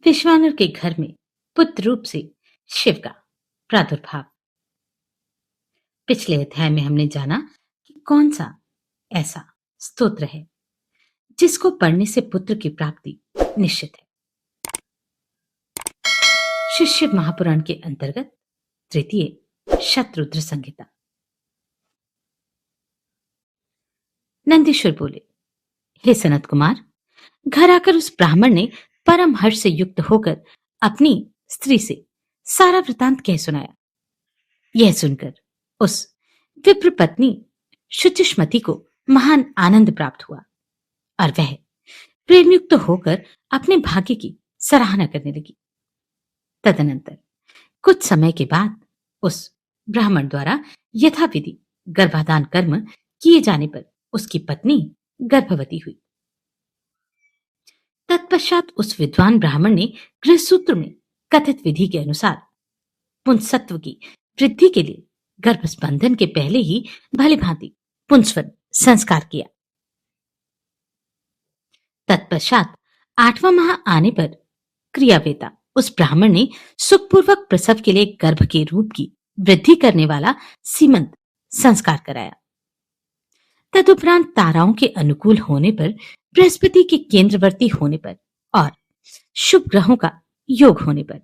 विश्वानर के घर में पुत्र रूप से शिव का प्रादुर्भाव। पिछले अध्याय में हमने जाना कि कौन सा ऐसा स्तोत्र है जिसको पढ़ने से पुत्र की प्राप्ति निश्चित है। शिष्य महापुराण के अंतर्गत तृतीय शतरुद्र संहिता। नंदीश्वर बोले, हे सनत कुमार, घर आकर उस ब्राह्मण ने परम हर्ष से युक्त होकर अपनी स्त्री से सारा वृतांत कह सुनाया। यह सुनकर उस विप्र पत्नी शुचिष्मति को महान आनंद प्राप्त हुआ और वह प्रेमयुक्त होकर अपने भाग्य की सराहना करने लगी। तदनंतर कुछ समय के बाद उस ब्राह्मण द्वारा यथाविधि गर्भाधान कर्म किए जाने पर उसकी पत्नी गर्भवती हुई। तत्पश्चात उस विद्वान ब्राह्मण ने गृहसूत्र में कथित विधि के अनुसार पुंसत्व की वृद्धि के लिए गर्भस्पंदन के पहले ही भली भांति पुंसवन संस्कार किया। तत्पश्चात 8वां माह आने पर क्रियावेता उस ब्राह्मण ने सुखपूर्वक प्रसव के लिए गर्भ के रूप की वृद्धि करने वाला सीमंत संस्कार कराया। तदुपरांत ताराओं के अनुकूल होने पर, बृहस्पति के केंद्रवर्ती होने पर और शुभ ग्रहों का योग होने पर,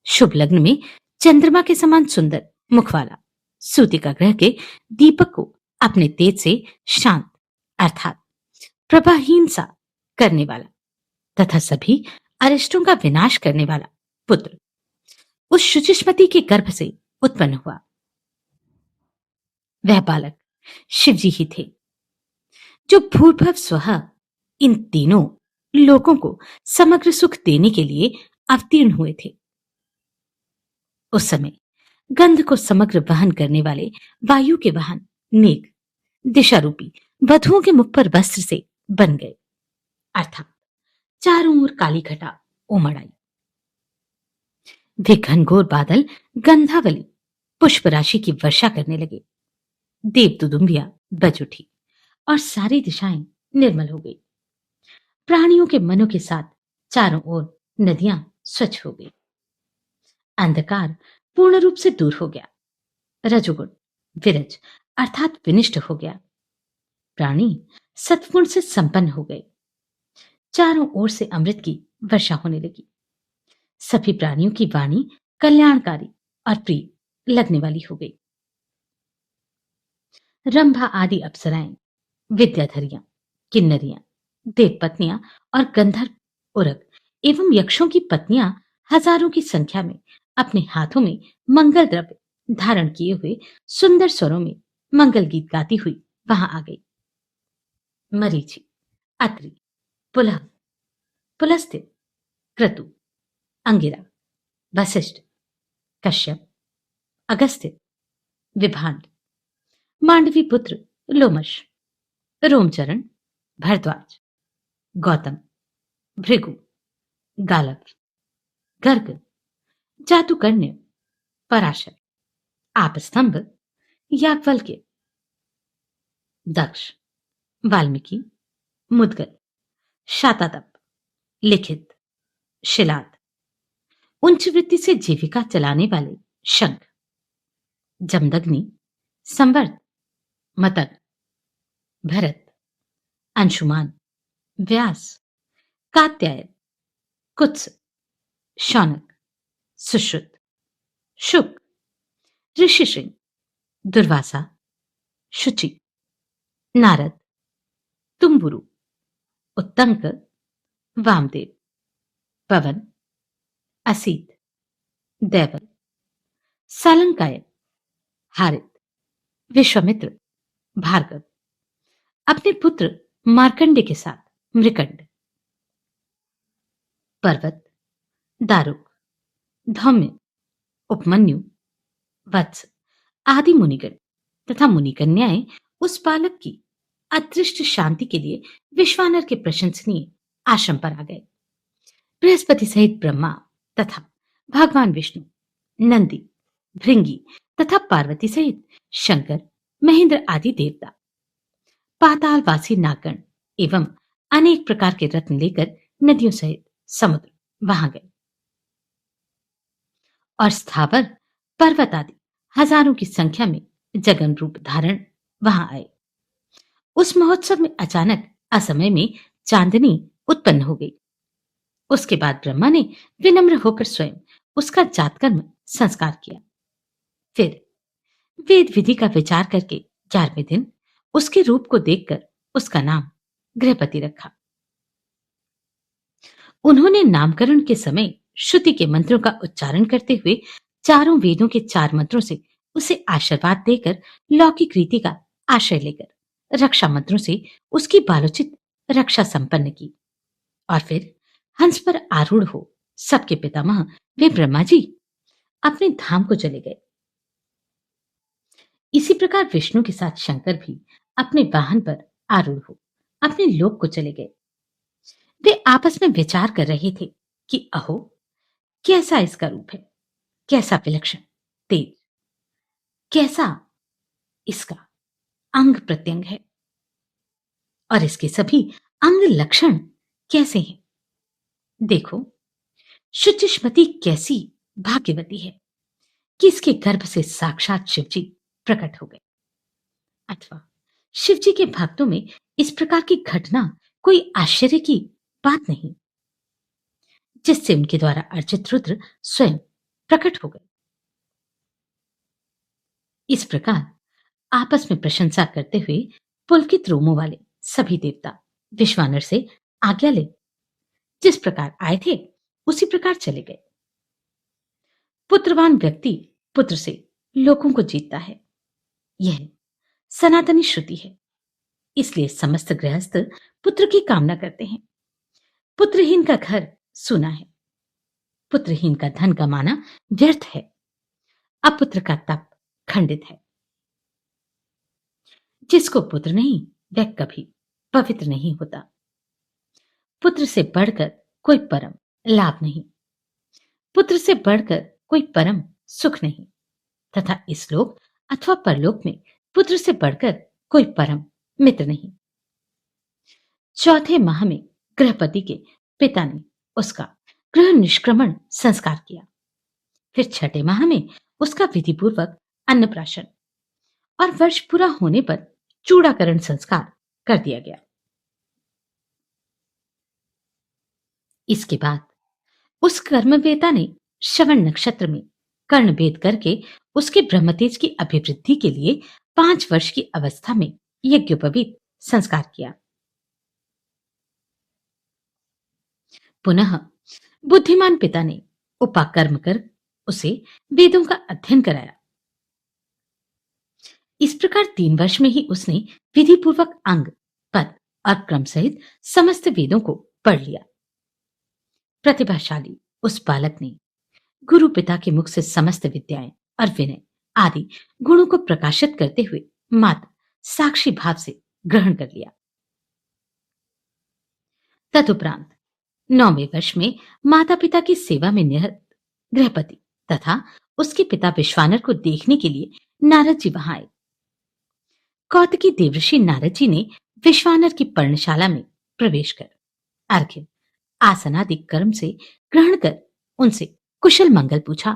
शुभ लग्न में चंद्रमा के समान सुंदर मुख वाला सूतिका ग्रह के दीपक को अपने तेज से शांत अर्थात प्रभाहीन सा करने वाला तथा सभी अरिष्टों का विनाश करने वाला पुत्र उस शुचिष्मति के गर्भ से उत्पन्न हुआ। वह बालक शिवजी ही थे, जो भूर्भुव स्वः इन तीनों लोगों को समग्र सुख देने के लिए अवतीर्ण हुए थे। उस समय गंध को समग्र वहन करने वाले वायु के वाहन मेघ दिशा रूपी वधुओं के मुख पर वस्त्र से बन गए, अर्थात चारों ओर काली घटा उमड़ आई। वे घनघोर बादल गंधावली पुष्प राशि की वर्षा करने लगे। देव दुदुम्बिया बज उठी और सारी दिशाएं निर्मल हो गई। प्राणियों के मनों के साथ चारों ओर नदियां स्वच्छ हो गई। अंधकार पूर्ण रूप से दूर हो गया। रजोगुण विरज अर्थात विनिष्ट हो गया। प्राणी सत्गुण से संपन्न हो गए। चारों ओर से अमृत की वर्षा होने लगी। सभी प्राणियों की वाणी कल्याणकारी और प्रिय लगने वाली हो गई। रंभा आदि अप्सराएं, विद्याधरियां, किन्नरियां, देवपत्नियां और गंधर्व उरग एवं यक्षों की पत्नियां हजारों की संख्या में अपने हाथों में मंगल द्रव्य धारण किए हुए सुंदर स्वरों में मंगल गीत गाती हुई वहां आ गई। मरीचि, अत्रि, पुलह, पुलस्त्य, क्रतु, अंगिरा, वशिष्ठ, कश्यप, अगस्त्य, विभांड, मांडवी पुत्र लोमश, रोमचरण, भरद्वाज, गौतम, भृगु, गालव, गर्ग, जातुकर्ण्य, पराशर, आपस्तंभ, याज्ञवल्क्य, दक्ष, वाल्मीकि, मुद्गल, शातातप, लिखित, शिलाद, उच्च वृत्ति से जीविका चलाने वाले शंख, जमदग्नि, संवर्त, मतक, भरत, अंशुमान, व्यास, कात्यायन, कुत्स, शौनक, सुश्रुत, शुक, ऋषिशृंग, दुर्वासा, शुचि, नारद, तुम्बुरु, उत्तंक, वामदेव, पवन, असीत, दैवल, सालंकायन, हारित, विश्वामित्र, भार्गव, अपने पुत्र मार्कंडे के साथ मृकंड, पर्वत, दारुक, धौम्य, उपमन्यु, वत्स आदि मुनिगण तथा मुनिकन्याएं उस बालक की अदृष्ट शांति के लिए विश्वानर के प्रशंसनीय आश्रम पर आ गए। बृहस्पति सहित ब्रह्मा तथा भगवान विष्णु, नंदी, भृंगी तथा पार्वती सहित शंकर, महेंद्र आदि देवता, पातालवासी नागगण एवं अनेक प्रकार के रत्न लेकर नदियों सहित समुद्र वहां गए और स्थावर पर्वत आदि हजारों की संख्या में जगन रूप धारण वहां आए। उस महोत्सव में अचानक असमय में चांदनी उत्पन्न हो गई। उसके बाद ब्रह्मा ने विनम्र होकर स्वयं उसका जातकर्म संस्कार किया। फिर वेद विधि का विचार करके 11वें दिन उसके रूप को देखकर उसका नाम गृहपति रखा। उन्होंने नामकरण के समय श्रुति के मंत्रों का उच्चारण करते हुए चारों वेदों के 4 मंत्रों से उसे आशीर्वाद देकर लौकिक रीति का आश्रय लेकर रक्षा मंत्रों से उसकी बालोचित रक्षा संपन्न की और फिर हंस पर आरूढ़ हो सबके पितामह वे ब्रह्मा जी अपने धाम को चले गए। इसी प्रकार विष्णु के साथ शंकर भी अपने वाहन पर आरूढ़ हो अपने लोक को चले गए। वे आपस में विचार कर रहे थे कि अहो, कैसा इसका रूप है, कैसा विलक्षण, तेज, कैसा इसका अंग प्रत्यंग है और इसके सभी अंग लक्षण कैसे हैं। देखो, शुचिष्मति कैसी भाग्यवती है कि इसके गर्भ से साक्षात शिवजी प्रकट हो गए। अथवा शिवजी के भक्तों में इस प्रकार की घटना कोई आश्चर्य की बात नहीं, जिससे उनके द्वारा अर्चित रुद्र स्वयं प्रकट हो गए। इस प्रकार आपस में प्रशंसा करते हुए पुलकित रोमों वाले सभी देवता विश्वानर से आज्ञा ले जिस प्रकार आए थे उसी प्रकार चले गए। पुत्रवान व्यक्ति पुत्र से लोगों को जीतता है, यह सनातनी श्रुति है। इसलिए समस्त गृहस्थ पुत्र की कामना करते हैं। पुत्रहीन का घर सूना है, पुत्रहीन का धन कमाना व्यर्थ है, अपुत्र का तप खंडित है। जिसको पुत्र नहीं वह कभी पवित्र नहीं होता। पुत्र से बढ़कर कोई परम लाभ नहीं, पुत्र से बढ़कर कोई परम सुख नहीं, तथा इस लोक अथवा परलोक में पुत्र से बढ़कर कोई परम मित्र नहीं। चौथे माह में गृहपति के पिता ने उसका गृह निष्क्रमण संस्कार किया। फिर छठे माह में उसका विधिपूर्वक अन्नप्राशन और वर्ष पूरा होने पर चूड़ाकरण संस्कार कर दिया गया। इसके बाद उस कर्मवेता ने श्रवण नक्षत्र में कर्णभेद करके उसके ब्रह्मतेज की अभिवृद्धि के लिए 5 वर्ष की अवस्था में यज्ञोपवीत संस्कार किया। पुनः बुद्धिमान पिता ने उपाकर्म कर उसे वेदों का अध्ययन कराया। इस प्रकार 3 वर्ष में ही उसने विधिपूर्वक अंग, पद और क्रम सहित समस्त वेदों को पढ़ लिया। प्रतिभाशाली उस बालक ने गुरु पिता के मुख से समस्त विद्याएं और विनय आदि गुणों को प्रकाशित करते हुए मात्र साक्षी भाव से ग्रहण कर लिया। तदुपरांत 9वें वर्ष में माता पिता की सेवा में निरत गृहपति तथा उसके पिता विश्वानर को देखने के लिए नारद जी वहां आए। कौतकी देवर्षि नारद जी ने विश्वानर की पर्णशाला में प्रवेश कर अर्घ्य आसनादि कर्म से ग्रहण कर उनसे कुशल मंगल पूछा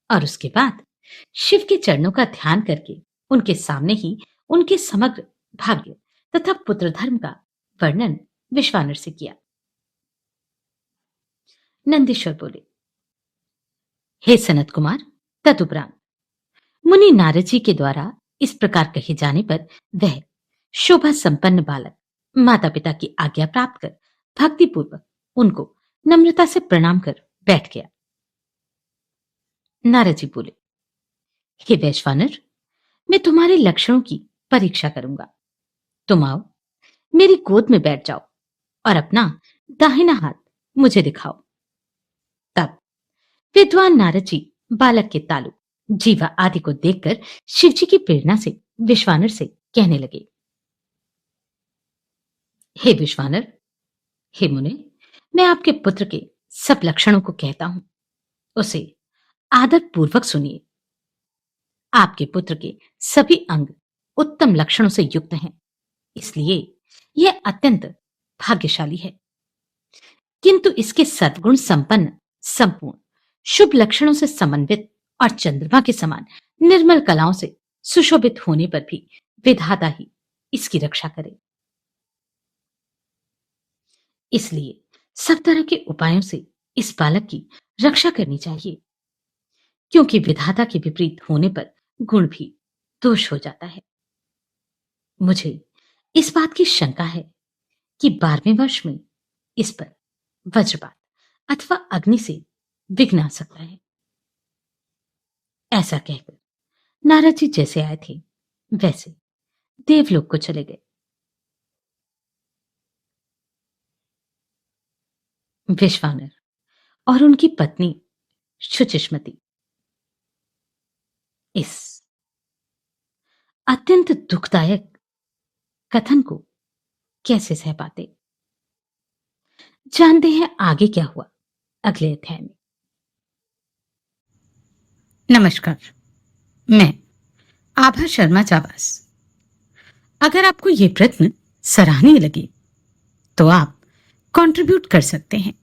और उसके बाद शिव के चरणों का ध्यान करके उनके सामने ही उनके समग्र भाग्य तथा पुत्र धर्म का वर्णन विश्वानर से किया। नंदीश्वर बोले, हे सनत कुमार, तदुपरांत मुनि नारद जी के द्वारा इस प्रकार कहे जाने पर वह शोभा संपन्न बालक माता पिता की आज्ञा प्राप्त कर भक्तिपूर्वक उनको नम्रता से प्रणाम कर बैठ गया। नारद जी बोले, हे वैश्वानर, मैं तुम्हारे लक्षणों की परीक्षा करूंगा। तुम आओ, मेरी गोद में बैठ जाओ और अपना दाहिना हाथ मुझे दिखाओ। तब विद्वान नारद जी बालक के तालु जीवा आदि को देखकर शिवजी की प्रेरणा से विश्वानर से कहने लगे, हे विश्वानर, हे मुने, मैं आपके पुत्र के सब लक्षणों को कहता हूं, उसे आदर पूर्वक सुनिए। आपके पुत्र के सभी अंग उत्तम लक्षणों से युक्त हैं, इसलिए यह अत्यंत भाग्यशाली है। किंतु इसके सद्गुण संपन्न, संपूर्ण, शुभ लक्षणों से समन्वित और चंद्रमा के समान निर्मल कलाओं से सुशोभित होने पर भी विधाता ही इसकी रक्षा करे। इसलिए सब तरह के उपायों से इस बालक की रक्षा करनी चाहिए, क्योंकि विधाता के विपरीत होने पर गुण भी दोष हो जाता है। मुझे इस बात की शंका है कि 12वें वर्ष में इस पर वज्रपात अथवा अग्नि से विघ्न आ सकता है। ऐसा कहकर नारद जी जैसे आए थे वैसे देवलोक को चले गए। विश्वानर और उनकी पत्नी शुचिष्मति इस अत्यंत दुखदायक कथन को कैसे सह पाते? जानते हैं आगे क्या हुआ अगले अध्याय में। नमस्कार, मैं आभा शर्मा चावास। अगर आपको ये प्रश्न सराहनीय लगे तो आप कंट्रीब्यूट कर सकते हैं।